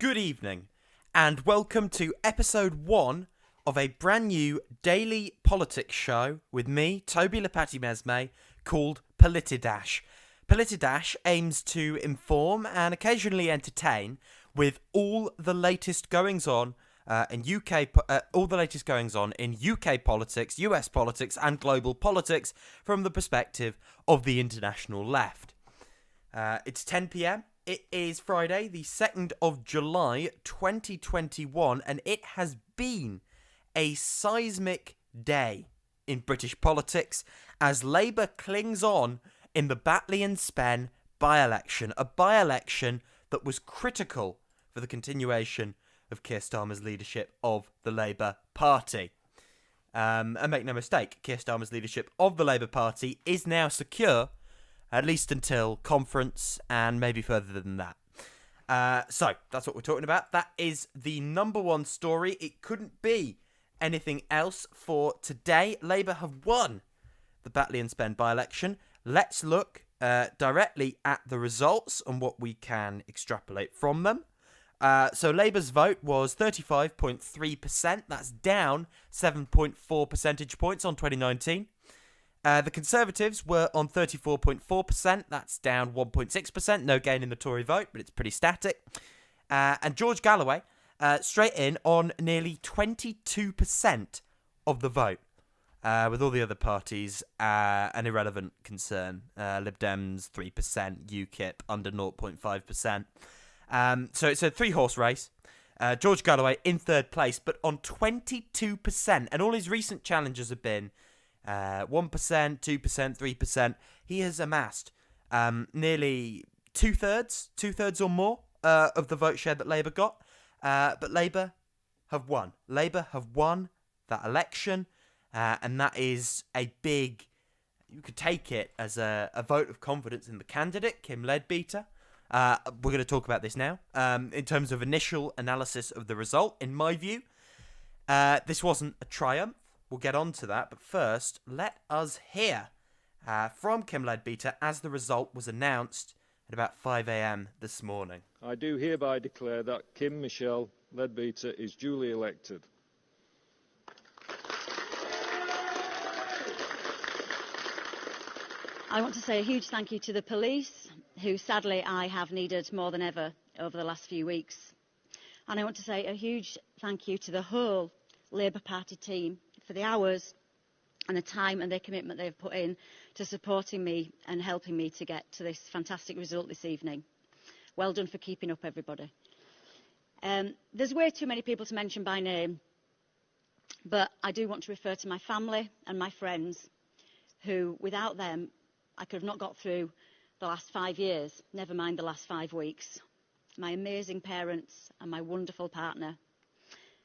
good evening, and welcome to episode 1 of a brand new daily politics show with me, Toby Lepati-Mesme, called Politidash. Politidash aims to inform and occasionally entertain with all the latest goings-on in UK politics, US politics, and global politics from the perspective of the international left. It's 10 p.m. It is Friday, the 2nd of July, 2021, and it has been a seismic day in British politics as Labour clings on in the Batley and Spen by-election, a by-election that was critical for the continuation of Keir Starmer's leadership of the Labour Party. And make no mistake, Keir Starmer's leadership of the Labour Party is now secure, at least until conference, and maybe further than that. So, that's what we're talking about. That is the number one story. It couldn't be anything else for today. Labour have won the Batley and Spen by-election. Let's look directly at the results and what we can extrapolate from them. So Labour's vote was 35.3%. That's down 7.4 percentage points on 2019. The Conservatives were on 34.4%. That's down 1.6%. No gain in the Tory vote, but it's pretty static. And George Galloway straight in on nearly 22% of the vote, with all the other parties an irrelevant concern. Lib Dems 3%, UKIP under 0.5%. So it's a three-horse race. George Galloway in third place, but on 22%. And all his recent challenges have been 1%, 2%, 3%. He has amassed nearly two-thirds or more of the vote share that Labour got. But Labour have won. Labour have won that election, and that is a big, you could take it as a vote of confidence in the candidate, Kim Leadbeater. We're going to talk about this now. In terms of initial analysis of the result, in my view, this wasn't a triumph. We'll get on to that, but first, let us hear from Kim Leadbeater as the result was announced at about 5 a.m. this morning. I do hereby declare that Kim Michelle Leadbeater is duly elected. I want to say a huge thank you to the police, who sadly I have needed more than ever over the last few weeks. And I want to say a huge thank you to the whole Labour Party team for the hours and the time and their commitment they've put in to supporting me and helping me to get to this fantastic result this evening. Well done for keeping up, everybody. There's way too many people to mention by name, but I do want to refer to my family and my friends who, without them, I could have not got through the last 5 years, never mind the last 5 weeks. My amazing parents and my wonderful partner.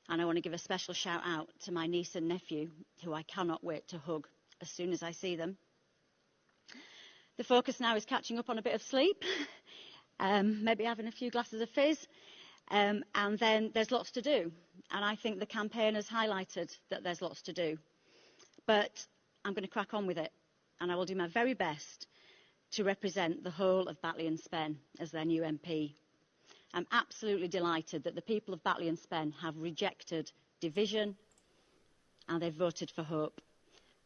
And I want to give a special shout out to my niece and nephew, who I cannot wait to hug as soon as I see them. The focus now is catching up on a bit of sleep, maybe having a few glasses of fizz, and then there's lots to do. And I think the campaign has highlighted that there's lots to do. But I'm going to crack on with it, and I will do my very best to represent the whole of Batley and Spen as their new MP. I'm absolutely delighted that the people of Batley and Spen have rejected division and they've voted for hope.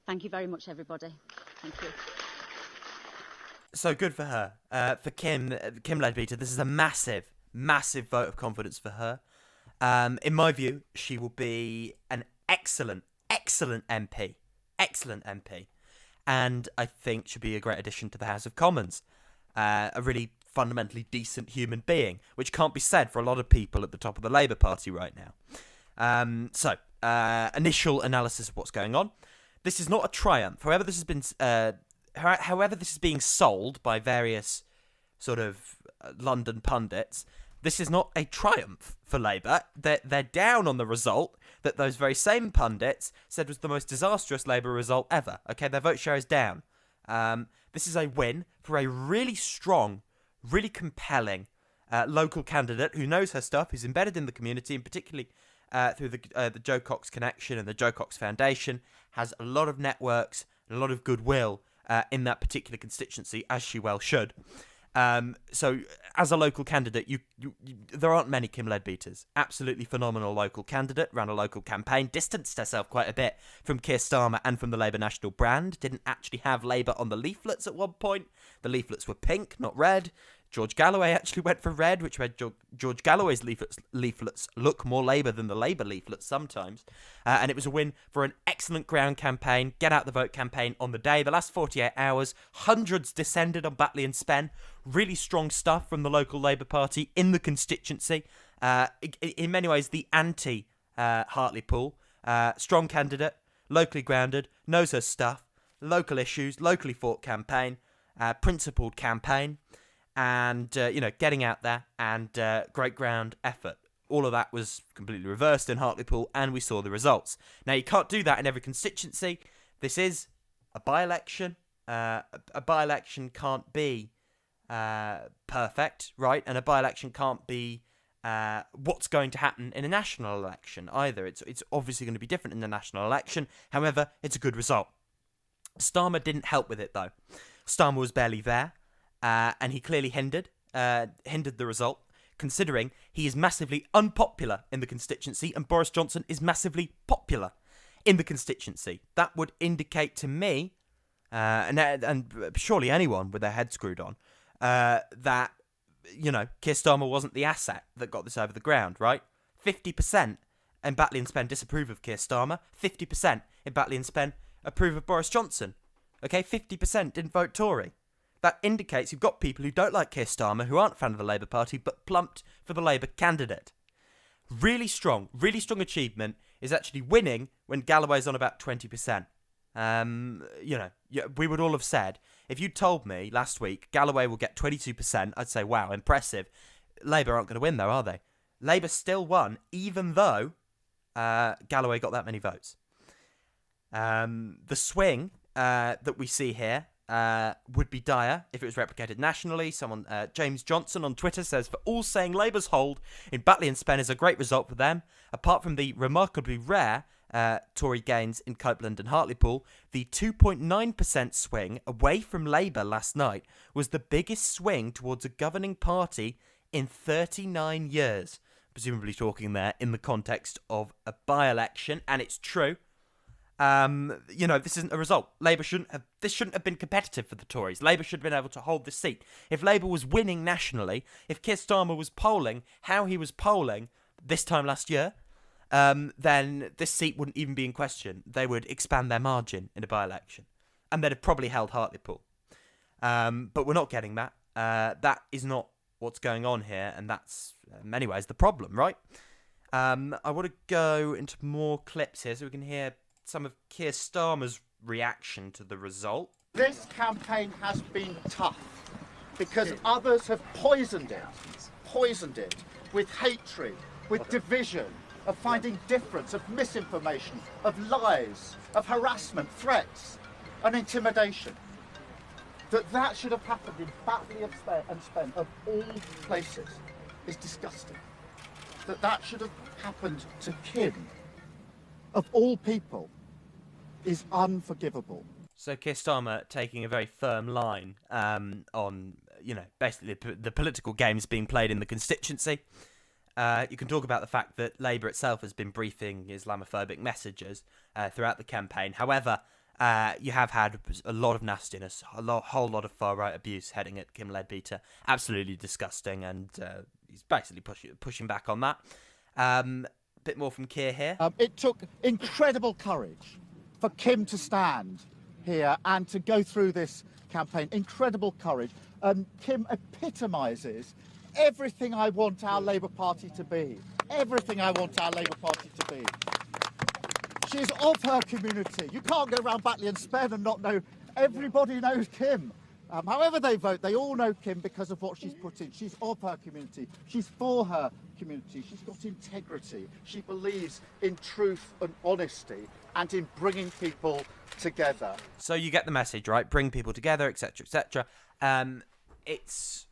Thank you very much, everybody. Thank you. So good for her. For Kim Leadbeater, this is a massive vote of confidence for her. In my view, she will be an excellent MP. Excellent MP. And I think she'll be a great addition to the House of Commons. A really fundamentally decent human being, which can't be said for a lot of people at the top of the Labour Party right now. So, initial analysis of what's going on. This is not a triumph. However, this is being sold by various sort of London pundits. This is not a triumph for Labour. They're down on the result that those very same pundits said was the most disastrous Labour result ever. Okay, their vote share is down. This is a win for a really strong, really compelling local candidate who knows her stuff, who's embedded in the community, and particularly through the Joe Cox Connection and the Joe Cox Foundation, has a lot of networks and a lot of goodwill in that particular constituency, as she well should. So as a local candidate, there aren't many Kim Leadbeaters. Absolutely phenomenal local candidate, ran a local campaign, distanced herself quite a bit from Keir Starmer and from the Labour National brand, didn't actually have Labour on the leaflets at one point. The leaflets were pink, not red. George Galloway actually went for red, which made George Galloway's leaflets look more Labour than the Labour leaflets sometimes. And it was a win for an excellent ground campaign, get out the vote campaign on the day. The last 48 hours, hundreds descended on Batley and Spen. Really strong stuff from the local Labour Party in the constituency. In many ways, the anti-Hartlepool. Strong candidate, locally grounded, knows her stuff, local issues, locally fought campaign, principled campaign. And, getting out there and great ground effort. All of that was completely reversed in Hartlepool, and we saw the results. Now, you can't do that in every constituency. This is a by-election. A by-election can't be perfect, right? And a by-election can't be what's going to happen in a national election either. It's obviously going to be different in the national election. However, it's a good result. Starmer didn't help with it, though. Starmer was barely there. And he clearly hindered the result, considering he is massively unpopular in the constituency and Boris Johnson is massively popular in the constituency. That would indicate to me, and surely anyone with their head screwed on, that, Keir Starmer wasn't the asset that got this over the ground, right? 50% in Batley and Spen disapprove of Keir Starmer, 50% in Batley and Spen approve of Boris Johnson. Okay, 50% didn't vote Tory. That indicates you've got people who don't like Keir Starmer, who aren't a fan of the Labour Party, but plumped for the Labour candidate. Really strong achievement is actually winning when Galloway's on about 20%. We would all have said, if you told me last week Galloway will get 22%, I'd say, wow, impressive. Labour aren't going to win though, are they? Labour still won, even though Galloway got that many votes. The swing that we see here would be dire if it was replicated nationally. Someone, James Johnson on Twitter says, for all saying Labour's hold in Batley and Spen is a great result for them. Apart from the remarkably rare Tory gains in Copeland and Hartlepool, the 2.9% swing away from Labour last night was the biggest swing towards a governing party in 39 years. Presumably talking there in the context of a by-election, and it's true. This isn't a result. This shouldn't have been competitive for the Tories. Labour should have been able to hold this seat. If Labour was winning nationally, if Keir Starmer was polling how he was polling this time last year, then this seat wouldn't even be in question. They would expand their margin in a by-election. And they'd have probably held Hartlepool. But we're not getting that. That is not what's going on here, and that's, in many ways, the problem, right? I want to go into more clips here so we can hear some of Keir Starmer's reaction to the result. This campaign has been tough because others have poisoned it with hatred, with division, of finding difference, of misinformation, of lies, of harassment, threats and intimidation. That should have happened in Batley and Spen, of all places, is disgusting. That should have happened to Kim, of all people, is unforgivable. So Keir Starmer taking a very firm line on, basically the political games being played in the constituency. You can talk about the fact that Labour itself has been briefing Islamophobic messages throughout the campaign. However, you have had a lot of nastiness, whole lot of far-right abuse heading at Kim Leadbeater. Absolutely disgusting, and he's basically pushing back on that. Bit more from Keir here. It took incredible courage for Kim to stand here and to go through this campaign. Incredible courage. Kim epitomises everything I want our Labour Party to be. Everything I want our Labour Party to be. She's of her community. You can't go around Batley and Spen and not know. Everybody knows Kim. However they vote, they all know Kim because of what she's put in. She's of her community. She's for her community. She's got integrity. She believes in truth and honesty and in bringing people together. So you get the message, right? Bring people together, etc., etc. It's,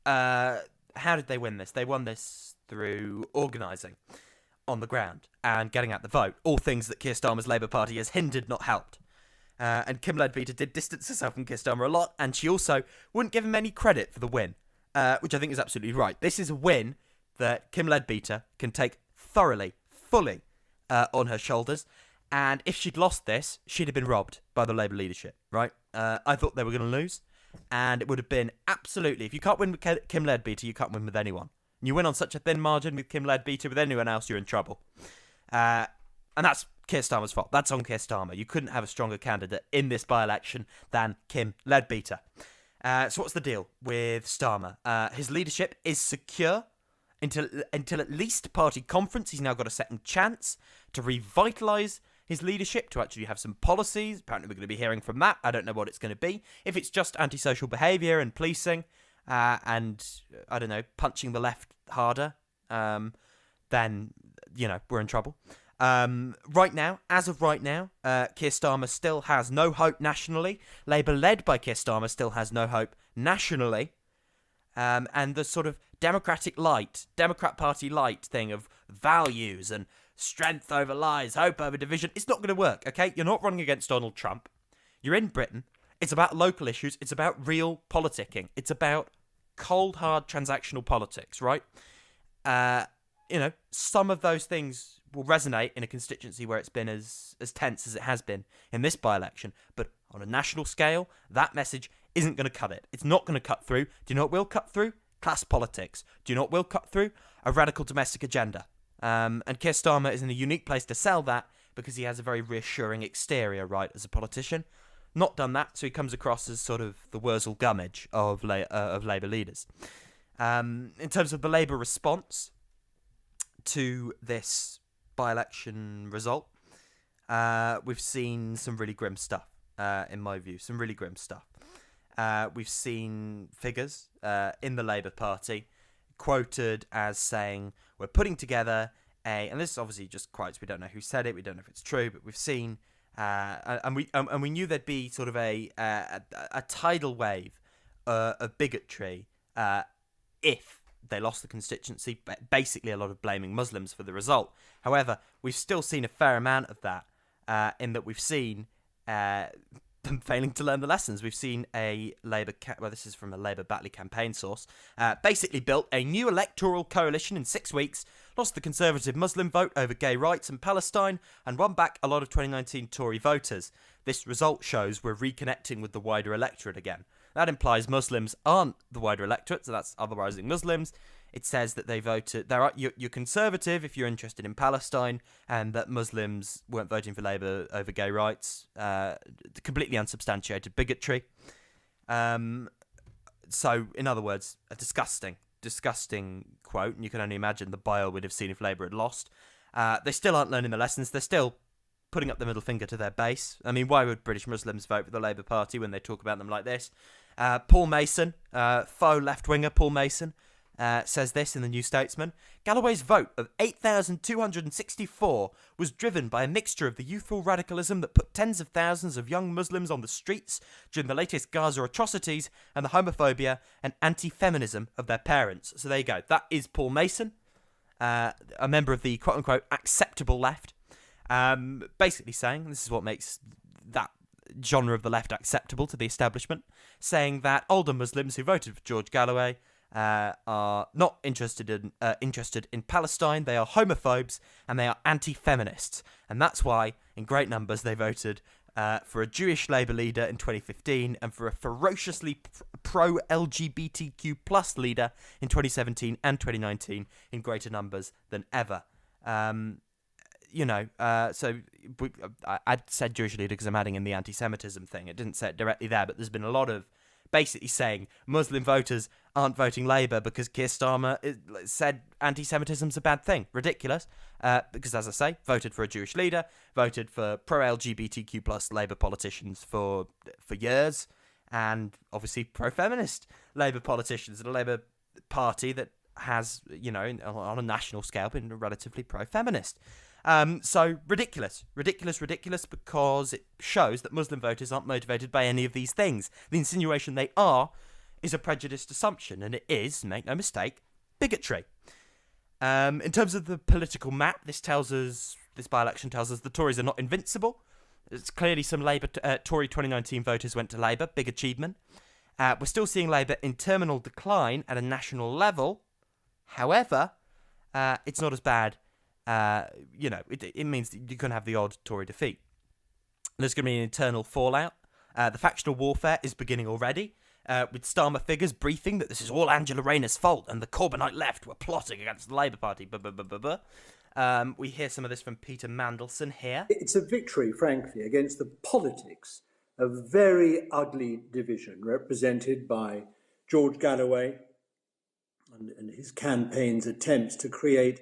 how did they win this? They won this through organising on the ground and getting out the vote. All things that Keir Starmer's Labour Party has hindered, not helped. And Kim Leadbeater did distance herself from Keir Starmer a lot, and she also wouldn't give him any credit for the win, which I think is absolutely right. This is a win that Kim Leadbeater can take thoroughly, fully on her shoulders, and if she'd lost this, she'd have been robbed by the Labour leadership, right? I thought they were going to lose, and it would have been absolutely, if you can't win with Kim Leadbeater, you can't win with anyone. You win on such a thin margin with Kim Leadbeater, with anyone else, you're in trouble. And that's Keir Starmer's fault. That's on Keir Starmer. You couldn't have a stronger candidate in this by-election than Kim Leadbeater. So what's the deal with Starmer? His leadership is secure until at least party conference. He's now got a second chance to revitalise his leadership, to actually have some policies. Apparently we're going to be hearing from that. I don't know what it's going to be. If it's just antisocial behaviour and policing and, I don't know, punching the left harder, then, we're in trouble. Right now, as of right now, Keir Starmer still has no hope nationally. Labour, led by Keir Starmer, still has no hope nationally. And the sort of Democrat Party light thing of values and strength over lies, hope over division, it's not going to work, okay? You're not running against Donald Trump. You're in Britain. It's about local issues. It's about real politicking. It's about cold, hard, transactional politics, right? Some of those things will resonate in a constituency where it's been as tense as it has been in this by-election. But on a national scale, that message isn't going to cut it. It's not going to cut through. Do you know what will cut through? Class politics. Do you know what will cut through? A radical domestic agenda. And Keir Starmer is in a unique place to sell that because he has a very reassuring exterior, right, as a politician. Not done that, so he comes across as sort of the Wurzel Gummidge of Labour leaders. In terms of the Labour response to this by-election result, we've seen some really grim stuff, in my view. Some really grim stuff. We've seen figures in the Labour Party quoted as saying, we're putting together and this is obviously just quotes, we don't know who said it, we don't know if it's true, but we've seen, and we knew there'd be sort of a tidal wave of bigotry if they lost the constituency, basically a lot of blaming Muslims for the result. However, we've still seen a fair amount of that, in that we've seen them failing to learn the lessons. We've seen a Labour, this is from a Labour Batley campaign source, basically built a new electoral coalition in 6 weeks, lost the Conservative Muslim vote over gay rights and Palestine, and won back a lot of 2019 Tory voters. This result shows we're reconnecting with the wider electorate again. That implies Muslims aren't the wider electorate, so that's otherising Muslims. It says that they voted. You're conservative if you're interested in Palestine, and that Muslims weren't voting for Labour over gay rights. Completely unsubstantiated bigotry. So, in other words, a disgusting quote, and you can only imagine the bile we'd have seen if Labour had lost. They still aren't learning the lessons. They're still putting up the middle finger to their base. I mean, why would British Muslims vote for the Labour Party when they talk about them like this? Paul Mason, faux left-winger Paul Mason, says this in the New Statesman. Galloway's vote of 8,264 was driven by a mixture of the youthful radicalism that put tens of thousands of young Muslims on the streets during the latest Gaza atrocities and the homophobia and anti-feminism of their parents. So there you go. That is Paul Mason, a member of the quote-unquote acceptable left, basically saying, this is what makes that genre of the left acceptable to the establishment, saying that older Muslims who voted for George Galloway are not interested in Palestine. They are homophobes and they are anti-feminists, and that's why in great numbers they voted for a Jewish Labour leader in 2015 and for a ferociously pro-LGBTQ plus leader in 2017 and 2019 in greater numbers than ever. So I said Jewish leader because I'm adding in the anti-Semitism thing. It didn't say it directly there, but there's been a lot of basically saying Muslim voters aren't voting Labour because Keir Starmer said anti-Semitism's a bad thing. Ridiculous. Because, as I say, voted for a Jewish leader, voted for pro-LGBTQ plus Labour politicians for years, and obviously pro-feminist Labour politicians in a Labour Party that has, on a national scale, been relatively pro-feminist. So ridiculous, because it shows that Muslim voters aren't motivated by any of these things. The insinuation they are is a prejudiced assumption, and it is, make no mistake, bigotry. In terms of the political map, this by-election tells us the Tories are not invincible. It's clearly some Labour, Tory 2019 voters went to Labour. Big achievement. We're still seeing Labour in terminal decline at a national level. However, it's not as bad. It means that you can have the odd Tory defeat. There's going to be an internal fallout. The factional warfare is beginning already, with Starmer figures briefing that this is all Angela Rayner's fault and the Corbynite left were plotting against the Labour Party. We hear some of this from Peter Mandelson here. It's a victory, frankly, against the politics of very ugly division represented by George Galloway and his campaign's attempts to create,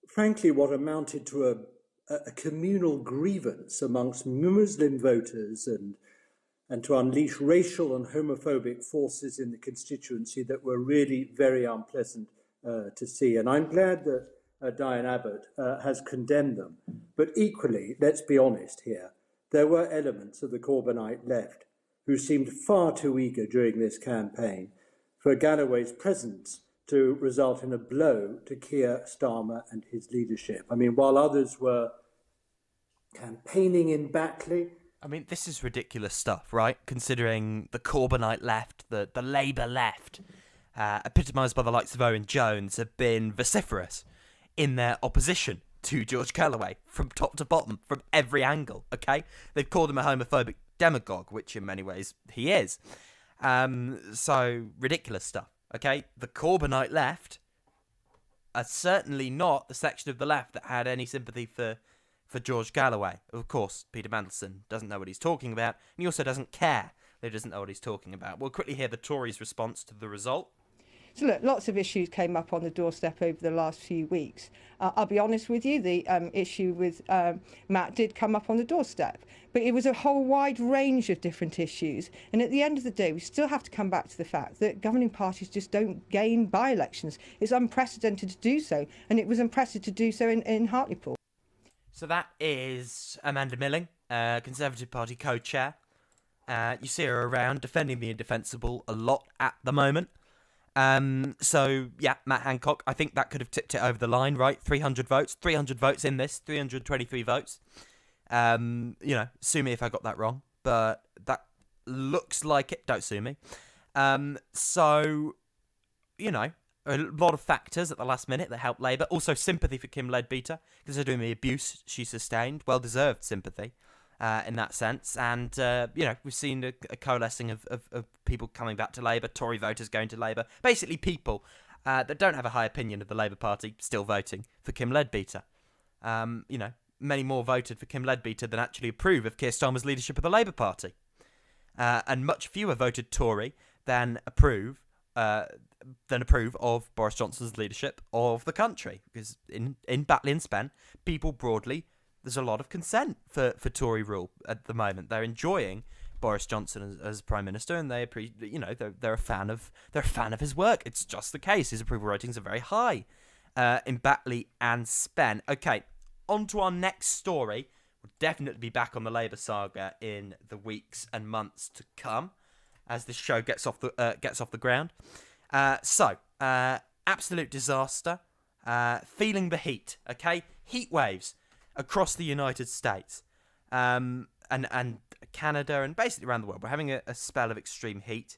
frankly, what amounted to a communal grievance amongst Muslim voters and to unleash racial and homophobic forces in the constituency that were really very unpleasant to see. And I'm glad that Diane Abbott has condemned them. But equally, let's be honest here, there were elements of the Corbynite left who seemed far too eager during this campaign for Galloway's presence to result in a blow to Keir Starmer and his leadership. I mean, while others were campaigning in Batley. I mean, this is ridiculous stuff, right? Considering the Corbynite left, the Labour left, epitomised by the likes of Owen Jones, have been vociferous in their opposition to George Galloway from top to bottom, from every angle, okay? They've called him a homophobic demagogue, which in many ways he is. So, ridiculous stuff, okay? The Corbynite left are certainly not the section of the left that had any sympathy for George Galloway. Of course, Peter Mandelson doesn't know what he's talking about, and he also doesn't care that he doesn't know what he's talking about. We'll quickly hear the Tories' response to the result. So look, lots of issues came up on the doorstep over the last few weeks. I'll be honest with you, the issue with Matt did come up on the doorstep, but it was a whole wide range of different issues. And at the end of the day, we still have to come back to the fact that governing parties just don't gain by-elections. It's unprecedented to do so, and it was unprecedented to do so in Hartlepool. So that is Amanda Milling, Conservative Party co-chair. You see her around defending the indefensible a lot at the moment. So, yeah, Matt Hancock, I think that could have tipped it over the line, right? 300 votes in this, 323 votes. Sue me if I got that wrong, but that looks like it. Don't sue me. A lot of factors at the last minute that helped Labour. Also, sympathy for Kim Leadbeater, considering the abuse she sustained. Well-deserved sympathy in that sense. And, we've seen a coalescing of people coming back to Labour, Tory voters going to Labour. Basically, people that don't have a high opinion of the Labour Party still voting for Kim Leadbeater. Many more voted for Kim Leadbeater than actually approve of Keir Starmer's leadership of the Labour Party. And much fewer voted Tory than approve of Boris Johnson's leadership of the country. Because in Batley and Spen, people broadly, there's a lot of consent for Tory rule at the moment. They're enjoying Boris Johnson as Prime Minister, and they're a fan of his work. It's just the case. His approval ratings are very high in Batley and Spen. Okay, on to our next story. We'll definitely be back on the Labour saga in the weeks and months to come, as this show gets off the ground. Absolute disaster. Feeling the heat. Okay, heat waves across the United States, and Canada, and basically around the world. We're having a spell of extreme heat.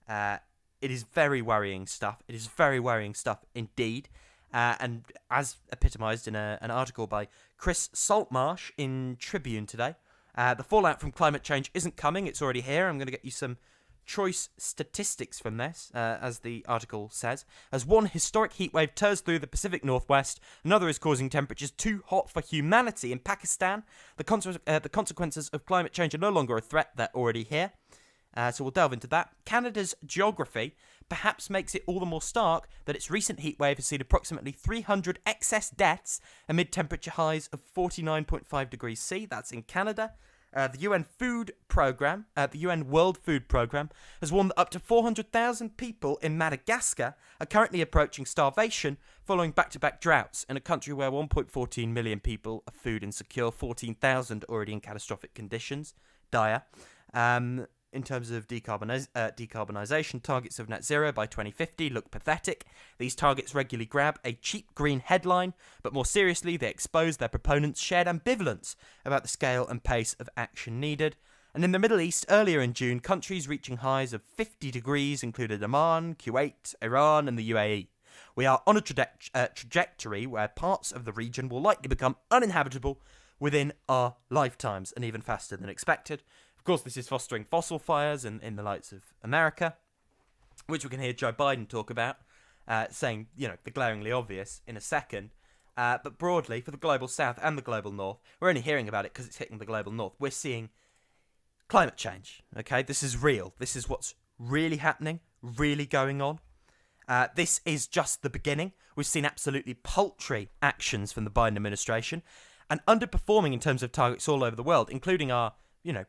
It is very worrying stuff. It is very worrying stuff indeed. And as epitomised in an article by Chris Saltmarsh in Tribune today, the fallout from climate change isn't coming. It's already here. I'm going to get you some choice statistics from this, as the article says. As one historic heatwave tears through the Pacific Northwest, another is causing temperatures too hot for humanity. In Pakistan, the consequences of climate change are no longer a threat, they're already here. So we'll delve into that. Canada's geography perhaps makes it all the more stark that its recent heatwave has seen approximately 300 excess deaths amid temperature highs of 49.5 degrees C. That's in Canada. The UN World Food Programme, has warned that up to 400,000 people in Madagascar are currently approaching starvation following back-to-back droughts in a country where 1.14 million people are food insecure, 14,000 already in catastrophic conditions. Dire. in terms of decarbonisation, targets of net zero by 2050 look pathetic. These targets regularly grab a cheap green headline, but more seriously, they expose their proponents' shared ambivalence about the scale and pace of action needed. And in the Middle East, earlier in June, countries reaching highs of 50 degrees included Oman, Kuwait, Iran, and the UAE. We are on a trajectory where parts of the region will likely become uninhabitable within our lifetimes, and even faster than expected. Of course, this is fostering fossil fires in the lights of America, which we can hear Joe Biden talk about, saying, the glaringly obvious in a second. But broadly, for the global south and the global north, we're only hearing about it because it's hitting the global north. We're seeing climate change, okay? This is real. This is what's really happening, really going on. This is just the beginning. We've seen absolutely paltry actions from the Biden administration and underperforming in terms of targets all over the world, including our,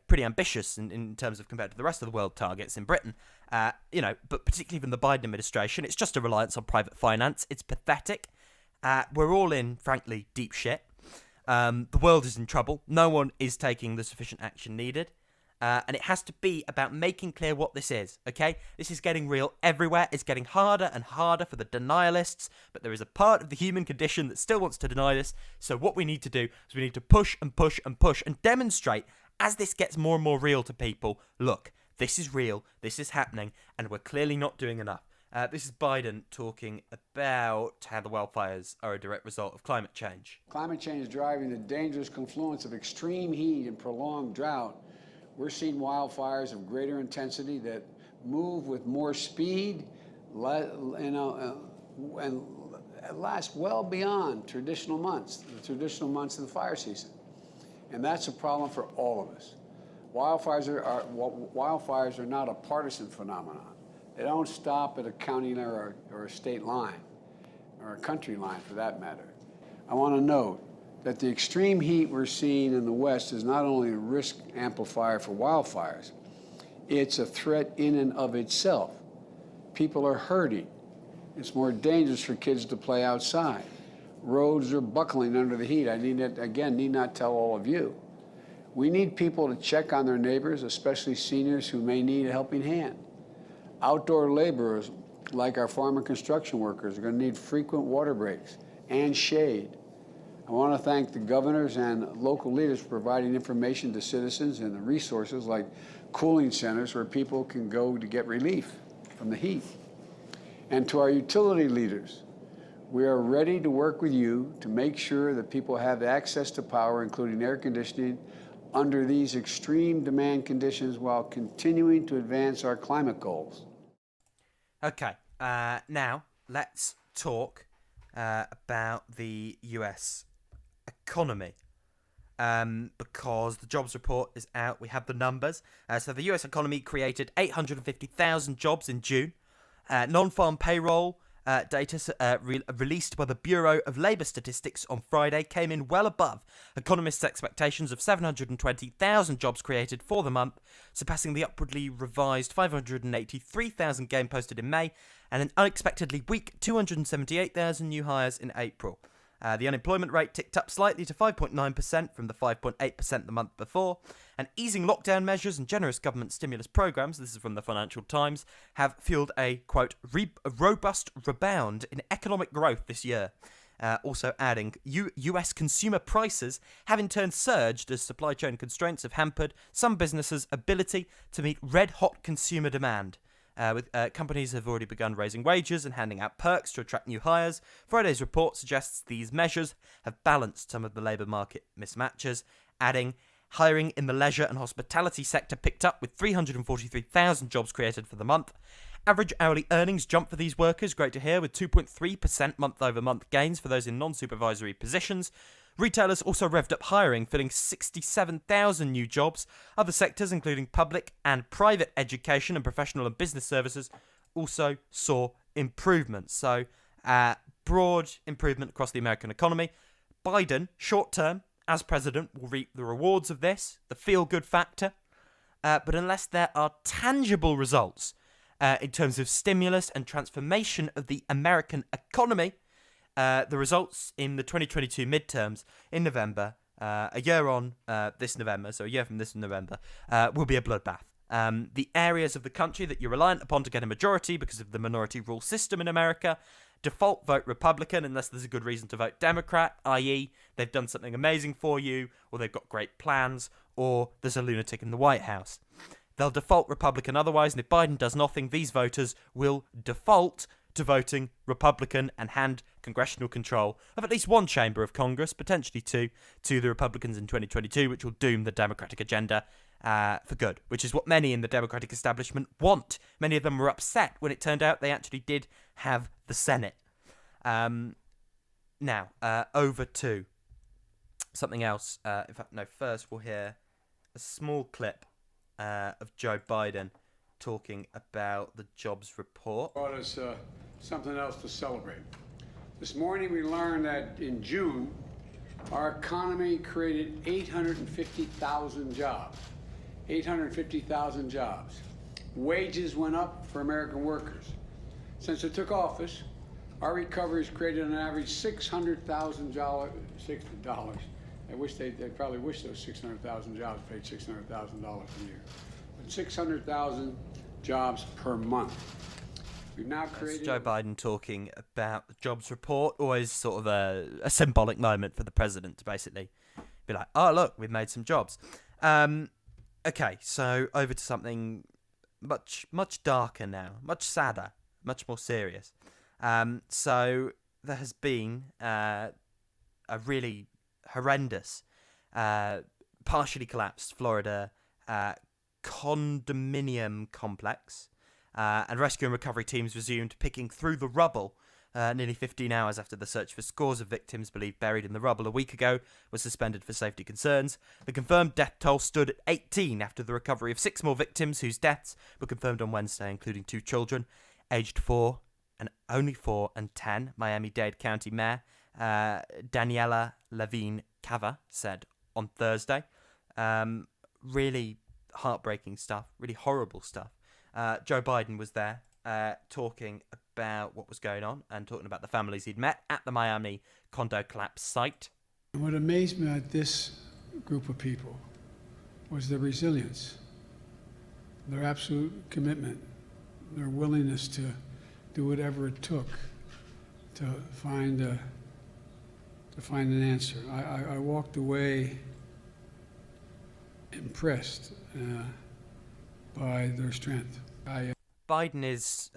pretty ambitious in terms of compared to the rest of the world targets in Britain. But particularly from the Biden administration, it's just a reliance on private finance. It's pathetic. We're all in, frankly, deep shit. The world is in trouble. No one is taking the sufficient action needed. And it has to be about making clear what this is, okay? This is getting real everywhere. It's getting harder and harder for the denialists, but there is a part of the human condition that still wants to deny this. So what we need to do is we need to push and push and push and demonstrate as this gets more and more real to people. Look, this is real, this is happening, and we're clearly not doing enough. This is Biden talking about how the wildfires are a direct result of climate change. Climate change is driving the dangerous confluence of extreme heat and prolonged drought. We're seeing wildfires of greater intensity that move with more speed, and last well beyond the traditional months of the fire season. And that's a problem for all of us. Wildfires are not a partisan phenomenon. They don't stop at a county or a state line, or a country line for that matter. I want to note that the extreme heat we're seeing in the West is not only a risk amplifier for wildfires, it's a threat in and of itself. People are hurting. It's more dangerous for kids to play outside. Roads are buckling under the heat. I need not tell all of you. We need people to check on their neighbors, especially seniors who may need a helping hand. Outdoor laborers, like our farm and construction workers, are going to need frequent water breaks and shade. I want to thank the governors and local leaders for providing information to citizens and the resources like cooling centers where people can go to get relief from the heat. And to our utility leaders, we are ready to work with you to make sure that people have access to power, including air conditioning, under these extreme demand conditions while continuing to advance our climate goals. Okay, now let's talk about the US economy, because the jobs report is out. We have the numbers. So the US economy created 850,000 jobs in June. Non-farm payroll data released by the Bureau of Labour Statistics on Friday came in well above economists' expectations of 720,000 jobs created for the month, surpassing the upwardly revised 583,000 gain posted in May, and an unexpectedly weak 278,000 new hires in April. The unemployment rate ticked up slightly to 5.9% from the 5.8% the month before, and easing lockdown measures and generous government stimulus programs, this is from the Financial Times, have fueled a, quote, robust rebound in economic growth this year. Also adding, US consumer prices have in turn surged as supply chain constraints have hampered some businesses' ability to meet red-hot consumer demand. Companies have already begun raising wages and handing out perks to attract new hires. Friday's report suggests these measures have balanced some of the labour market mismatches, adding, hiring in the leisure and hospitality sector picked up with 343,000 jobs created for the month. Average hourly earnings jumped for these workers, great to hear, with 2.3% month-over-month gains for those in non-supervisory positions. Retailers also revved up hiring, filling 67,000 new jobs. Other sectors, including public and private education and professional and business services, also saw improvements. So, broad improvement across the American economy. Biden, short-term, as president, will reap the rewards of this, the feel-good factor. But unless there are tangible results in terms of stimulus and transformation of the American economy, the results in the 2022 midterms in November, a year from this November, will be a bloodbath. The areas of the country that you're reliant upon to get a majority because of the minority rule system in America, default vote Republican unless there's a good reason to vote Democrat, i.e. they've done something amazing for you, or they've got great plans, or there's a lunatic in the White House. They'll default Republican otherwise, and if Biden does nothing, these voters will default to voting Republican and hand congressional control of at least one chamber of Congress, potentially two, to the Republicans in 2022, which will doom the Democratic agenda for good, which is what many in the Democratic establishment want. Many of them were upset when it turned out they actually did have the Senate. Now, over to something else. In fact, no, first we'll hear a small clip of Joe Biden talking about the jobs report. Brought us something else to celebrate. This morning we learned that in June, our economy created 850,000 jobs. 850,000 jobs. Wages went up for American workers. Since it took office, our recovery has created an average $600,000. They probably wish those 600,000 jobs paid $600,000 a year. But 600,000 jobs per month. We've now created... That's Joe Biden talking about the jobs report, always sort of a symbolic moment for the president to basically be like, oh, look, we've made some jobs. Okay, so over to something much darker now, much sadder, much more serious. So there has been a really horrendous, partially collapsed Florida condominium complex, and rescue and recovery teams resumed picking through the rubble nearly 15 hours after the search for scores of victims believed buried in the rubble a week ago was suspended for safety concerns. The confirmed death toll stood at 18 after the recovery of 6 more victims whose deaths were confirmed on Wednesday, including 2 children, aged 4 and 10. Miami-Dade County Mayor Daniela Levine Cava said on Thursday. Really heartbreaking stuff, really horrible stuff. Joe Biden was there talking about what was going on and talking about the families he'd met at the Miami condo collapse site. What amazed me at this group of people was their resilience, their absolute commitment, their willingness to do whatever it took to find an answer. I walked away impressed by their strength. Biden is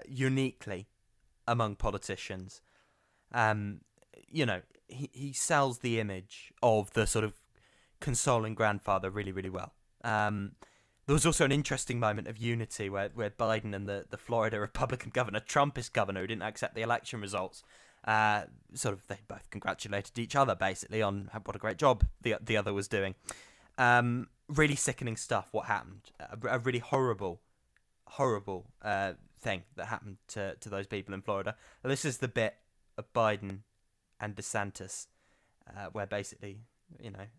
uniquely among politicians. He sells the image of the sort of consoling grandfather really, really well. There was also an interesting moment of unity where Biden and the Florida Republican governor, Trumpist governor, who didn't accept the election results, they both congratulated each other basically on what a great job the other was doing. Really sickening stuff. What happened? A really horrible thing that happened to those people in Florida. This is the bit of Biden and DeSantis where basically,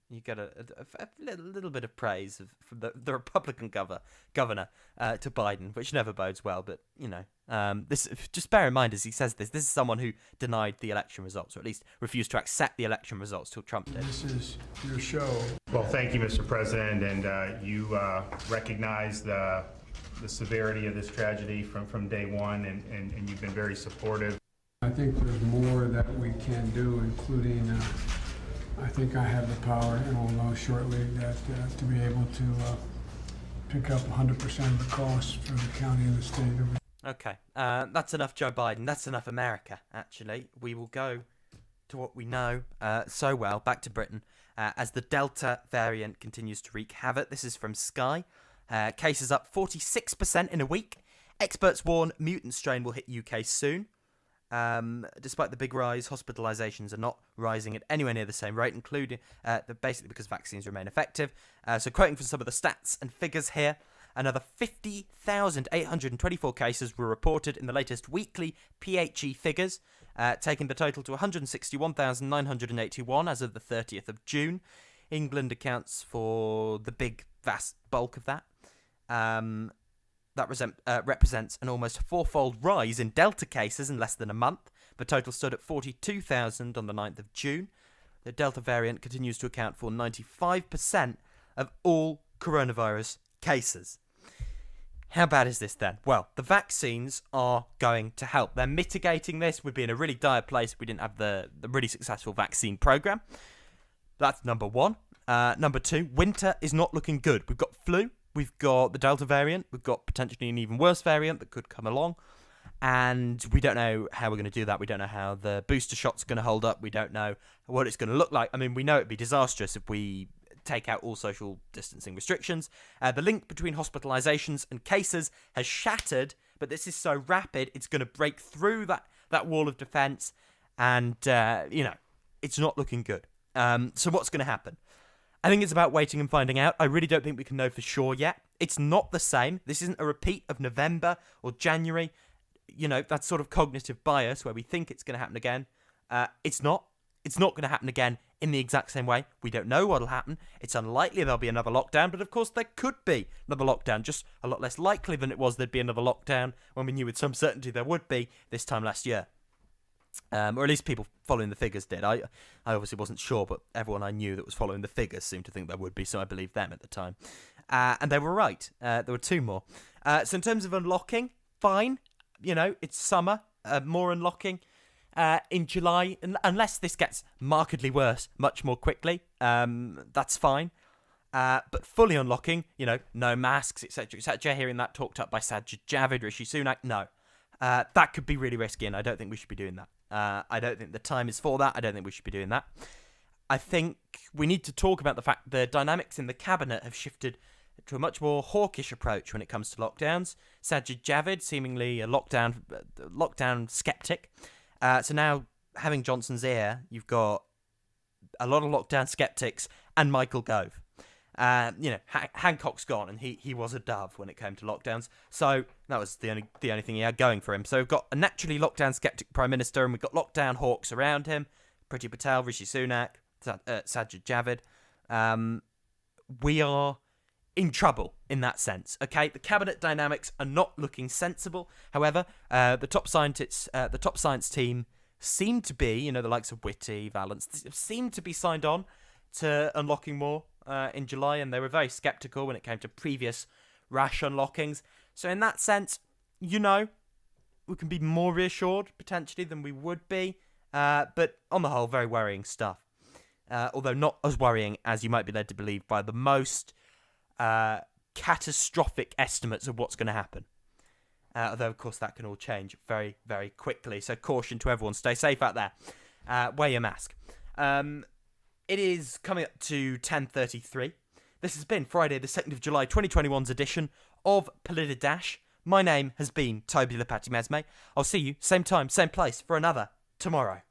you get a little bit of praise from the Republican governor to Biden, which never bodes well. But this, just bear in mind as he says this is someone who denied the election results, or at least refused to accept the election results till Trump did. This is your show. Well, thank you, Mr. President, and you recognize the severity of this tragedy from day one, and you've been very supportive. I think there's more that we can do, including I think I have the power, and we'll know shortly, that to be able to pick up 100% of the costs for the county and the state. Okay, that's enough Joe Biden. That's enough America, actually. We will go to what we know so well, back to Britain, as the Delta variant continues to wreak havoc. This is from Sky. Cases up 46% in a week. Experts warn mutant strain will hit UK soon. Despite the big rise, hospitalisations are not rising at anywhere near the same rate, including basically because vaccines remain effective. So quoting from some of the stats and figures here, another 50,824 cases were reported in the latest weekly PHE figures, taking the total to 161,981 as of the 30th of June. England accounts for the vast bulk of that. That represents an almost fourfold rise in Delta cases in less than a month. The total stood at 42,000 on the 9th of June. The Delta variant continues to account for 95% of all coronavirus cases. How bad is this then? Well, the vaccines are going to help. They're mitigating this. We'd be in a really dire place if we didn't have the really successful vaccine program. That's number one. Number two, winter is not looking good. We've got flu. We've got the Delta variant. We've got potentially an even worse variant that could come along. And we don't know how we're going to do that. We don't know how the booster shot's going to hold up. We don't know what it's going to look like. I mean, we know it'd be disastrous if we take out all social distancing restrictions. The link between hospitalisations and cases has shattered, but this is so rapid, it's going to break through that wall of defence, and, it's not looking good. So what's going to happen? I think it's about waiting and finding out. I really don't think we can know for sure yet. It's not the same. This isn't a repeat of November or January. That sort of cognitive bias where we think it's going to happen again. It's not. It's not going to happen again in the exact same way. We don't know what'll happen. It's unlikely there'll be another lockdown, but of course there could be another lockdown, just a lot less likely than it was there'd be another lockdown when we knew with some certainty there would be this time last year. Or at least people following the figures did. I obviously wasn't sure, but everyone I knew that was following the figures seemed to think there would be, so I believed them at the time. And they were right. There were two more. So in terms of unlocking, fine. It's summer, more unlocking. In July, unless this gets markedly worse much more quickly, that's fine. But fully unlocking, no masks, etc., etc. Hearing that talked up by Sajid Javid, Rishi Sunak, no. That could be really risky, and I don't think we should be doing that. I don't think the time is for that. I don't think we should be doing that. I think we need to talk about the fact the dynamics in the cabinet have shifted to a much more hawkish approach when it comes to lockdowns. Sajid Javid, seemingly a lockdown skeptic. So now, having Johnson's ear, you've got a lot of lockdown skeptics and Michael Gove. Hancock's gone, and he was a dove when it came to lockdowns. So that was the only thing he had going for him. So we've got a naturally lockdown skeptic Prime Minister, and we've got lockdown hawks around him. Priti Patel, Rishi Sunak, Sajid Javid. We are in trouble in that sense, okay? The cabinet dynamics are not looking sensible. However, the top science team seem to be, the likes of Whitty, Vallance, seem to be signed on to unlocking more in July, and they were very sceptical when it came to previous rash unlockings. So in that sense, we can be more reassured potentially than we would be, but on the whole, very worrying stuff. Although not as worrying as you might be led to believe by the most catastrophic estimates of what's going to happen. Although, of course, that can all change very, very quickly. So caution to everyone. Stay safe out there. Wear your mask. It is coming up to 10:33. This has been Friday, the 2nd of July, 2021's edition of Politidash. My name has been Toby Lepati-Mesme. I'll see you same time, same place for another tomorrow.